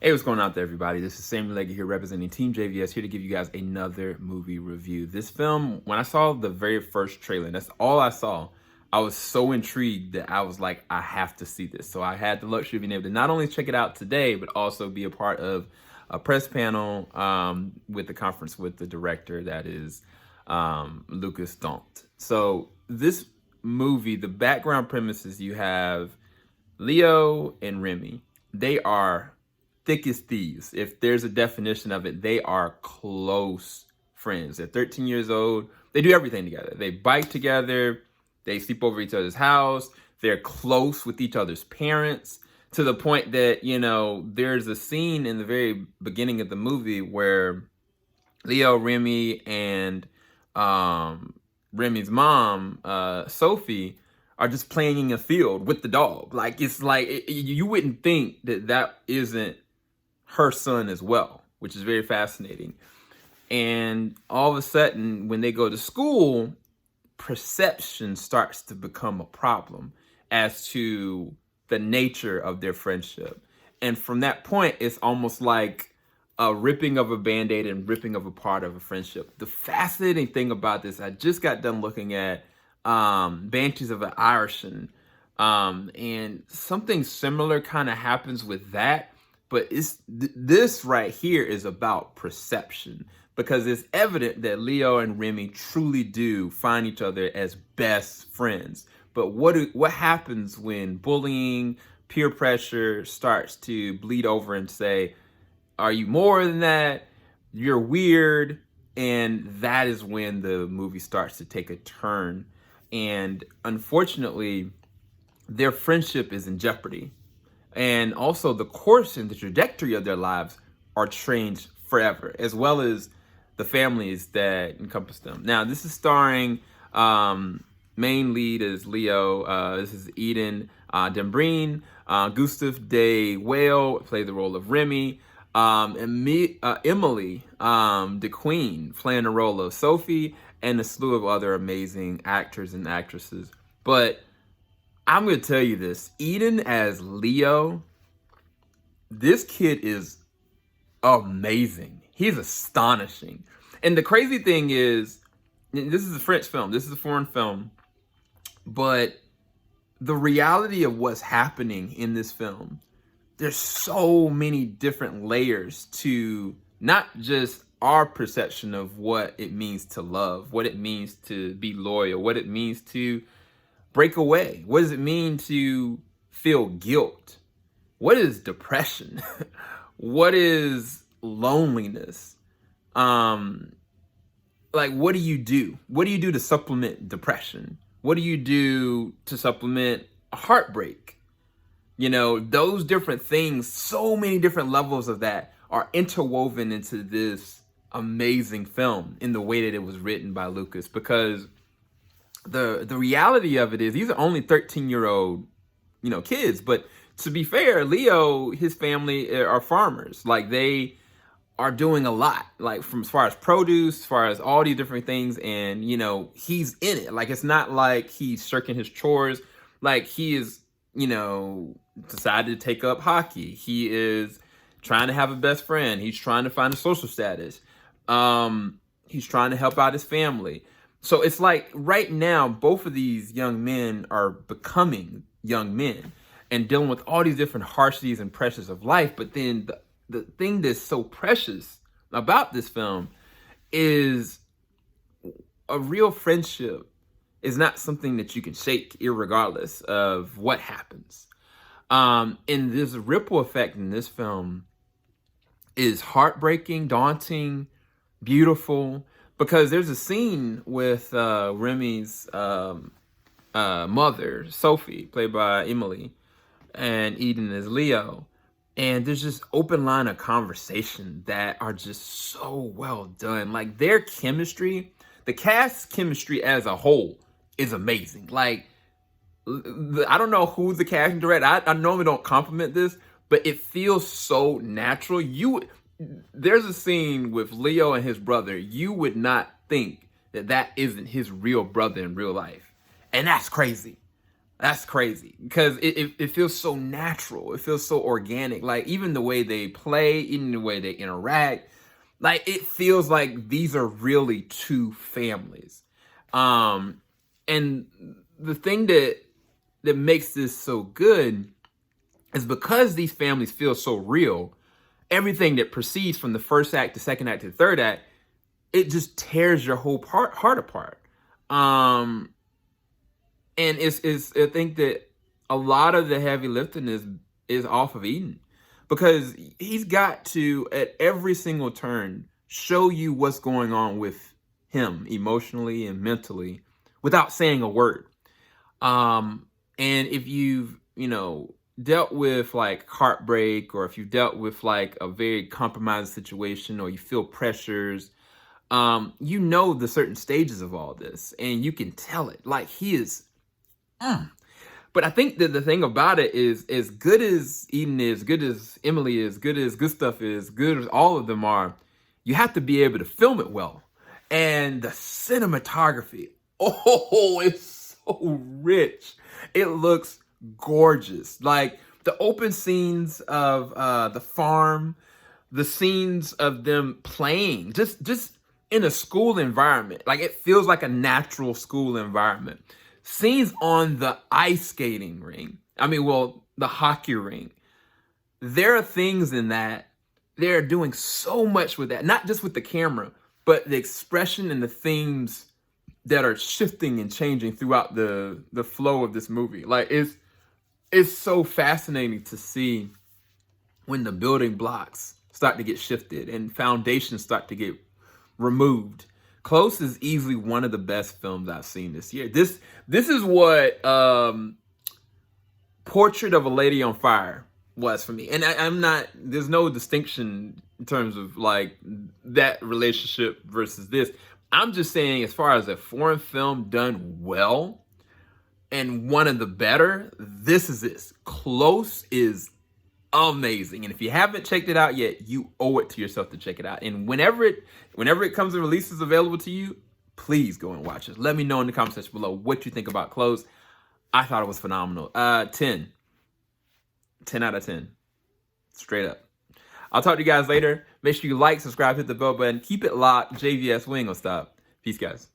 Hey, what's going on there, everybody? This is Samuel Leggy here representing TeamJVS, here to give you guys another movie review. This film, when I saw the very first trailer, and that's all I saw, I was so intrigued that I was like, I have to see this. So I had the luxury of being able to not only check it out today, but also be a part of a press panel with the conference with the director, that is Lukas Dhont. So this movie, the background premise is you have Léo and Remi. They are thick as thieves. If there's a definition of it, they are close friends. They're 13 years old. They do everything together. They bike together. They sleep over each other's house. They're close with each other's parents, to the point that, you know, there's a scene in the very beginning of the movie where Léo, Remi, and Remi's mom, Sophie, are just playing in a field with the dog. Like, it's like, you wouldn't think that that isn't her son as well, which is very fascinating. And all of a sudden, when they go to school, perception starts to become a problem as to the nature of their friendship. And from that point, it's almost like a ripping of a Band-Aid and ripping of a part of a friendship. The fascinating thing about this, I just got done looking at Banshees of Inisherin, and something similar kind of happens with that. But this right here is about perception, because it's evident that Léo and Remi truly do find each other as best friends. But what happens when bullying, peer pressure starts to bleed over and say, are you more than that? You're weird. And that is when the movie starts to take a turn. And unfortunately, their friendship is in jeopardy. And also the course and the trajectory of their lives are changed forever, as well as the families that encompass them. Now, this is starring, main lead is Léo. This is Eeden Dembreen. Gustav de Wael played the role of Remi. And Emily de Queen playing the role of Sophie, and a slew of other amazing actors and actresses. But I'm going to tell you this, Eeden as Léo, this kid is amazing. He's astonishing. And the crazy thing is, this is a French film. This is a foreign film. But the reality of what's happening in this film, there's so many different layers to not just our perception of what it means to love, what it means to be loyal, what it means to break away. What does it mean to feel guilt? What is depression? What is loneliness? Like, what do you do? What do you do to supplement depression? What do you do to supplement heartbreak? You know, those different things, so many different levels of that are interwoven into this amazing film in the way that it was written by Lukas. Because the reality of it is, these are only 13-year-old, you know, kids. But to be fair, Léo, his family are farmers. Like, they are doing a lot, like, from as far as produce, as far as all these different things. And, you know, he's in it. Like, it's not like he's shirking his chores. Like, he is, you know, decided to take up hockey. He is trying to have a best friend. He's trying to find a social status. He's trying to help out his family. So it's like right now, both of these young men are becoming young men and dealing with all these different harshities and pressures of life. But then the thing that's so precious about this film is a real friendship is not something that you can shake irregardless of what happens. And this ripple effect in this film is heartbreaking, daunting, beautiful, because there's a scene with Remi's mother, Sophie, played by Emily, and Eeden as Léo. And there's just open line of conversation that are just so well done. Like, their chemistry, the cast's chemistry as a whole is amazing. Like, I don't know who's the casting director. I normally don't compliment this, but it feels so natural. There's a scene with Léo and his brother. You would not think that that isn't his real brother in real life. And that's crazy. That's crazy because it feels so natural. It feels so organic. Like even the way they play, even the way they interact, like it feels like these are really two families. And the thing that makes this so good is because these families feel so real. Everything that proceeds from the first act to second act to the third act, it just tears your whole heart apart. And it's I think that a lot of the heavy lifting is off of Eeden, because he's got to at every single turn show you what's going on with him emotionally and mentally without saying a word. And if you've dealt with like heartbreak, or if you've dealt with like a very compromised situation, or you feel pressures, the certain stages of all this, and you can tell it. Like he is. But I think that the thing about it is, as good as Eeden is, good as Emily is, good as Gustav is, good as all of them are, you have to be able to film it well. And the cinematography, it's so rich. It looks gorgeous. Like the open scenes of the farm, the scenes of them playing, just in a school environment. Like it feels like a natural school environment. Scenes on the ice skating ring. The hockey ring. There are things in that they're doing so much with that, not just with the camera, but the expression and the themes that are shifting and changing throughout the flow of this movie. Like it's so fascinating to see when the building blocks start to get shifted and foundations start to get removed. Close is easily one of the best films I've seen this year. This is what Portrait of a Lady on Fire was for me. And there's no distinction in terms of like that relationship versus this. I'm just saying, as far as a foreign film done well and one of the better, this is this. Close is amazing. And if you haven't checked it out yet, you owe it to yourself to check it out. And whenever it comes and releases available to you, please go and watch it. Let me know in the comment section below what you think about Close. I thought it was phenomenal. 10 out of 10, straight up. I'll talk to you guys later. Make sure you like, subscribe, hit the bell button. Keep it locked. JVS, we ain't gonna stop. Peace, guys.